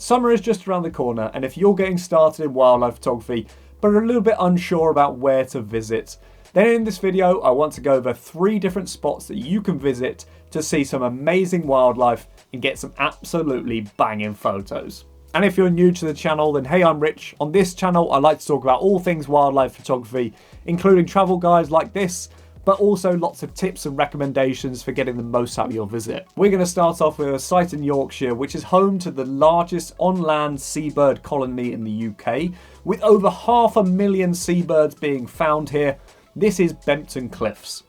Summer is just around the corner, and if you're getting started in wildlife photography but are a little bit unsure about where to visit, then in this video I want to go over 3 different spots that you can visit to see some amazing wildlife and get some absolutely banging photos. And if you're new to the channel, then hey, I'm Rich. On this channel I like to talk about all things wildlife photography, including travel guides like this, but also lots of tips and recommendations for getting the most out of your visit. We're going to start off with a site in Yorkshire, which is home to the largest on-land seabird colony in the UK, with over 500,000 seabirds being found here. This is Bempton Cliffs.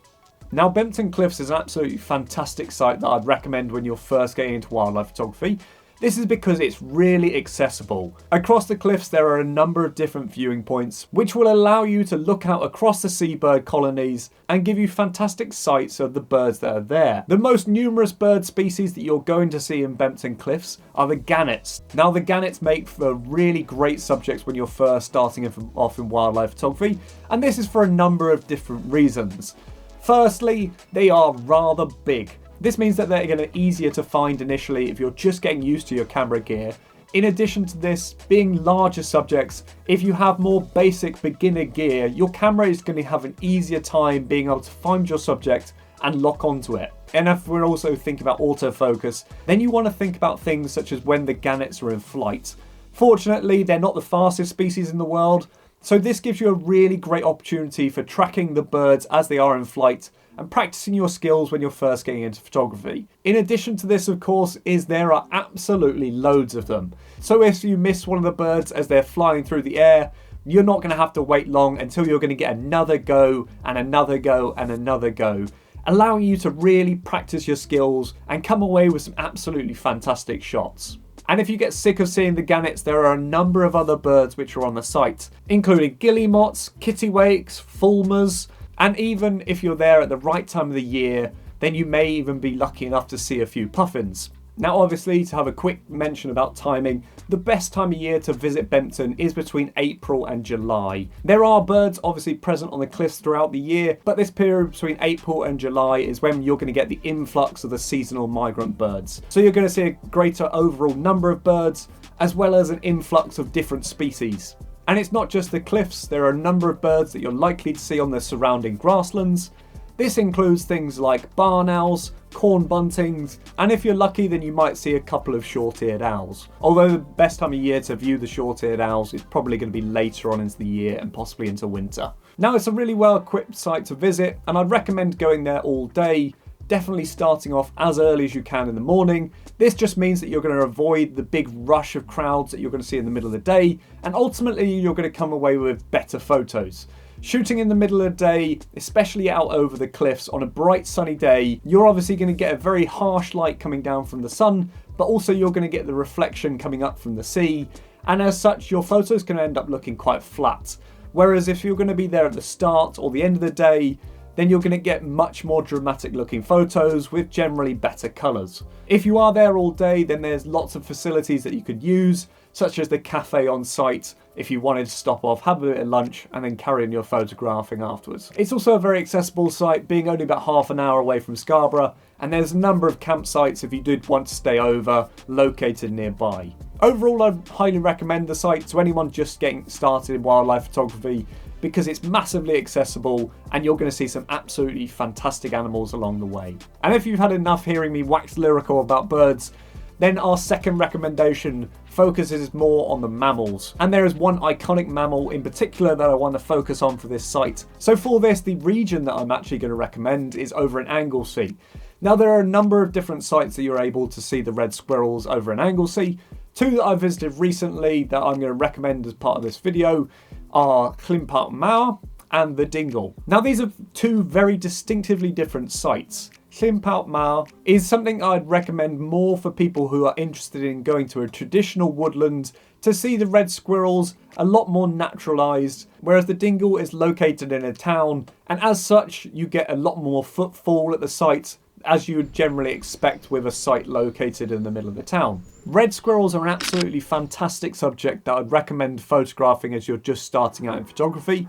Now, Bempton Cliffs is an absolutely fantastic site that I'd recommend when you're first getting into wildlife photography. This is because it's really accessible. Across the cliffs there are a number of different viewing points which will allow you to look out across the seabird colonies and give you fantastic sights of the birds that are there. The most numerous bird species that you're going to see in Bempton Cliffs are the gannets. Now, the gannets make for really great subjects when you're first starting off in wildlife photography, and this is for a number of different reasons. Firstly, they are rather big. This means that they're going to be easier to find initially if you're just getting used to your camera gear. In addition to this, being larger subjects, if you have more basic beginner gear, your camera is going to have an easier time being able to find your subject and lock onto it. And if we're also thinking about autofocus, then you want to think about things such as when the gannets are in flight. Fortunately, they're not the fastest species in the world, so this gives you a really great opportunity for tracking the birds as they are in flight and practicing your skills when you're first getting into photography. In addition to this, of course, there are absolutely loads of them. So if you miss one of the birds as they're flying through the air, you're not going to have to wait long until you're going to get another go and another go and another go, allowing you to really practice your skills and come away with some absolutely fantastic shots. And if you get sick of seeing the gannets, there are a number of other birds which are on the site, including guillemots, kittiwakes, fulmars, and even if you're there at the right time of the year, then you may even be lucky enough to see a few puffins. Now, obviously, to have a quick mention about timing, the best time of year to visit Bempton is between April and July. There are birds obviously present on the cliffs throughout the year, but this period between April and July is when you're going to get the influx of the seasonal migrant birds. So you're going to see a greater overall number of birds, as well as an influx of different species. And it's not just the cliffs, there are a number of birds that you're likely to see on the surrounding grasslands. This includes things like barn owls, corn buntings, and if you're lucky then you might see a couple of short-eared owls. Although the best time of year to view the short-eared owls is probably going to be later on into the year and possibly into winter. Now, it's a really well-equipped site to visit, and I'd recommend going there all day. Definitely starting off as early as you can in the morning. This just means that you're going to avoid the big rush of crowds that you're going to see in the middle of the day, and ultimately you're going to come away with better photos. Shooting in the middle of the day, especially out over the cliffs on a bright sunny day, you're obviously going to get a very harsh light coming down from the sun, but also you're going to get the reflection coming up from the sea, and as such your photos can end up looking quite flat. Whereas if you're going to be there at the start or the end of the day, then you're going to get much more dramatic looking photos with generally better colours. If you are there all day, then there's lots of facilities that you could use, such as the cafe on site if you wanted to stop off, have a bit of lunch and then carry on your photographing afterwards. It's also a very accessible site, being only about half an hour away from Scarborough, and there's a number of campsites if you did want to stay over, located nearby. Overall, I'd highly recommend the site to anyone just getting started in wildlife photography, because it's massively accessible and you're going to see some absolutely fantastic animals along the way. And if you've had enough hearing me wax lyrical about birds, then our second recommendation focuses more on the mammals. And there is one iconic mammal in particular that I want to focus on for this site. So for this, the region that I'm actually going to recommend is over in Anglesey. Now, there are a number of different sites that you're able to see the red squirrels over in Anglesey. 2 that I visited recently that I'm going to recommend as part of this video are Climpark Mawr and the Dingle. Now, these are 2 very distinctively different sites. Climpark Mawr is something I'd recommend more for people who are interested in going to a traditional woodland to see the red squirrels a lot more naturalised, whereas the Dingle is located in a town, and as such you get a lot more footfall at the site, as you would generally expect with a site located in the middle of the town. Red squirrels are an absolutely fantastic subject that I'd recommend photographing as you're just starting out in photography.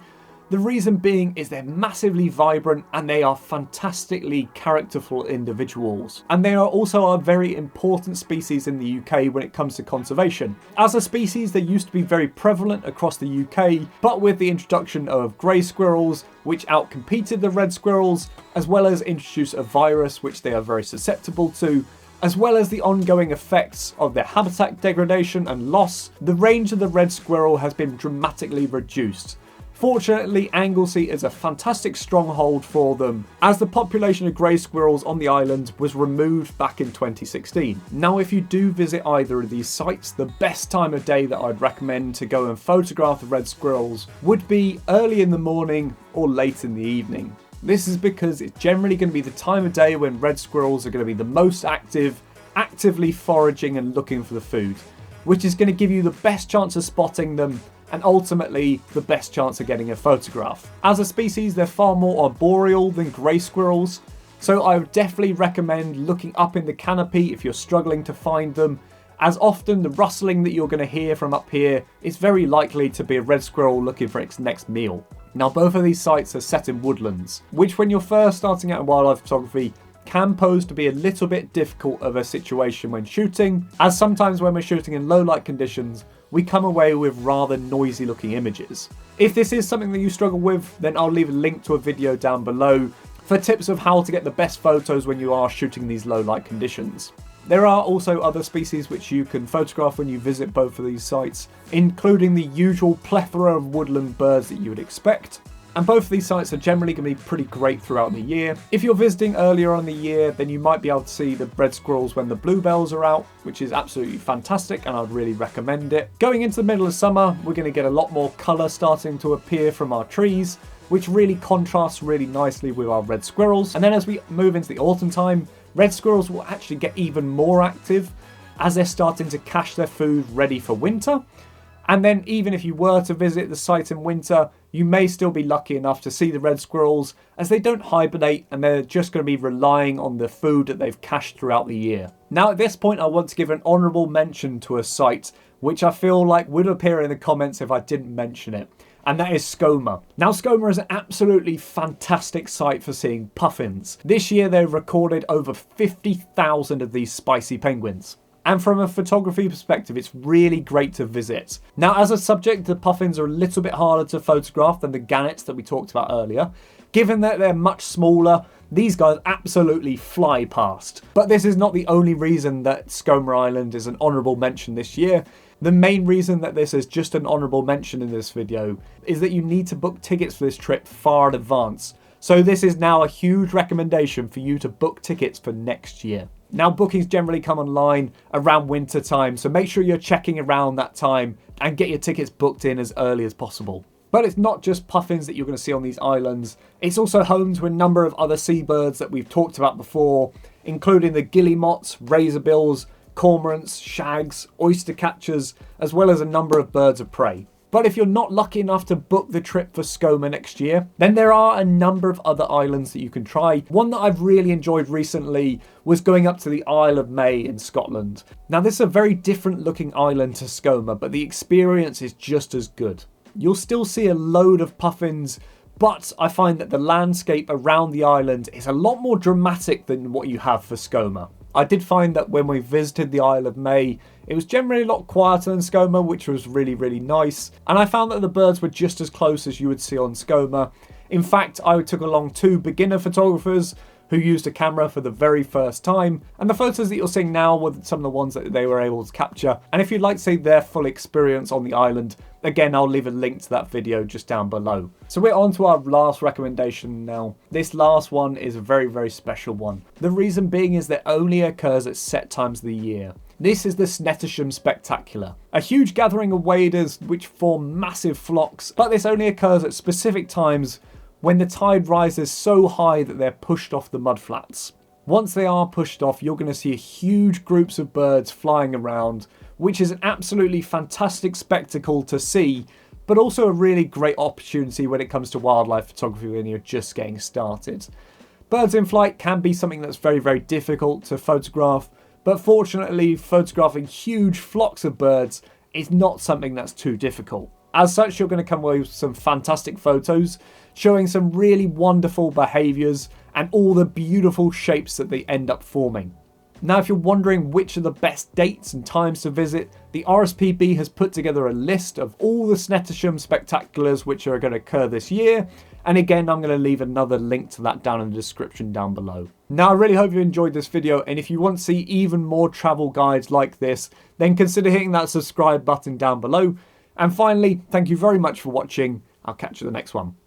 The reason being is they're massively vibrant and they are fantastically characterful individuals. And they are also a very important species in the UK when it comes to conservation. As a species, they used to be very prevalent across the UK, but with the introduction of grey squirrels, which outcompeted the red squirrels, as well as introduced a virus which they are very susceptible to, as well as the ongoing effects of their habitat degradation and loss, the range of the red squirrel has been dramatically reduced. Fortunately, Anglesey is a fantastic stronghold for them, as the population of grey squirrels on the island was removed back in 2016. Now, if you do visit either of these sites, the best time of day that I'd recommend to go and photograph the red squirrels would be early in the morning or late in the evening. This is because it's generally going to be the time of day when red squirrels are going to be the most active, actively foraging and looking for the food, which is going to give you the best chance of spotting them and ultimately the best chance of getting a photograph. As a species, they're far more arboreal than grey squirrels, so I would definitely recommend looking up in the canopy if you're struggling to find them, as often the rustling that you're going to hear from up here is very likely to be a red squirrel looking for its next meal. Now, both of these sites are set in woodlands, which when you're first starting out in wildlife photography can pose to be a little bit difficult of a situation when shooting, as sometimes when we're shooting in low light conditions, we come away with rather noisy looking images. If this is something that you struggle with, then I'll leave a link to a video down below for tips of how to get the best photos when you are shooting these low light conditions. There are also other species which you can photograph when you visit both of these sites, including the usual plethora of woodland birds that you would expect. And both of these sites are generally going to be pretty great throughout the year. If you're visiting earlier on in the year, then you might be able to see the red squirrels when the bluebells are out, which is absolutely fantastic and I'd really recommend it. Going into the middle of summer, we're going to get a lot more colour starting to appear from our trees, which really contrasts really nicely with our red squirrels. And then as we move into the autumn time, red squirrels will actually get even more active as they're starting to cache their food ready for winter. And then even if you were to visit the site in winter, you may still be lucky enough to see the red squirrels, as they don't hibernate and they're just going to be relying on the food that they've cached throughout the year. Now at this point, I want to give an honourable mention to a site which I feel like would appear in the comments if I didn't mention it, and that is Skomer. Now, Skomer is an absolutely fantastic site for seeing puffins. This year they've recorded over 50,000 of these spicy penguins. And from a photography perspective, it's really great to visit. Now, as a subject, the puffins are a little bit harder to photograph than the gannets that we talked about earlier. Given that they're much smaller, these guys absolutely fly past. But this is not the only reason that Skomer Island is an honourable mention this year. The main reason that this is just an honourable mention in this video is that you need to book tickets for this trip far in advance. So this is now a huge recommendation for you to book tickets for next year. Now, bookings generally come online around winter time, so make sure you're checking around that time and get your tickets booked in as early as possible. But it's not just puffins that you're going to see on these islands. It's also home to a number of other seabirds that we've talked about before, including the guillemots, razorbills, cormorants, shags, oyster catchers, as well as a number of birds of prey. But if you're not lucky enough to book the trip for Skomer next year, then there are a number of other islands that you can try. One that I've really enjoyed recently was going up to the Isle of May in Scotland. Now, this is a very different looking island to Skomer, but the experience is just as good. You'll still see a load of puffins, but I find that the landscape around the island is a lot more dramatic than what you have for Skomer. I did find that when we visited the Isle of May, it was generally a lot quieter than Skomer, which was really, really nice. And I found that the birds were just as close as you would see on Skomer. In fact, I took along 2 beginner photographers who used a camera for the very first time, and the photos that you're seeing now were some of the ones that they were able to capture. And if you'd like to see their full experience on the island, again, I'll leave a link to that video just down below. So we're on to our last recommendation now. This last one is a very, very special one. The reason being is that it only occurs at set times of the year. This is the Snettisham Spectacular, a huge gathering of waders which form massive flocks, but this only occurs at specific times when the tide rises so high that they're pushed off the mudflats. Once they are pushed off, you're going to see huge groups of birds flying around, which is an absolutely fantastic spectacle to see, but also a really great opportunity when it comes to wildlife photography when you're just getting started. Birds in flight can be something that's very, very difficult to photograph, but fortunately, photographing huge flocks of birds is not something that's too difficult. As such, you're going to come away with some fantastic photos showing some really wonderful behaviours and all the beautiful shapes that they end up forming. Now, if you're wondering which are the best dates and times to visit, the RSPB has put together a list of all the Snettisham spectaculars which are going to occur this year. And again, I'm going to leave another link to that down in the description down below. Now, I really hope you enjoyed this video, and if you want to see even more travel guides like this, then consider hitting that subscribe button down below. And finally, thank you very much for watching. I'll catch you in the next one.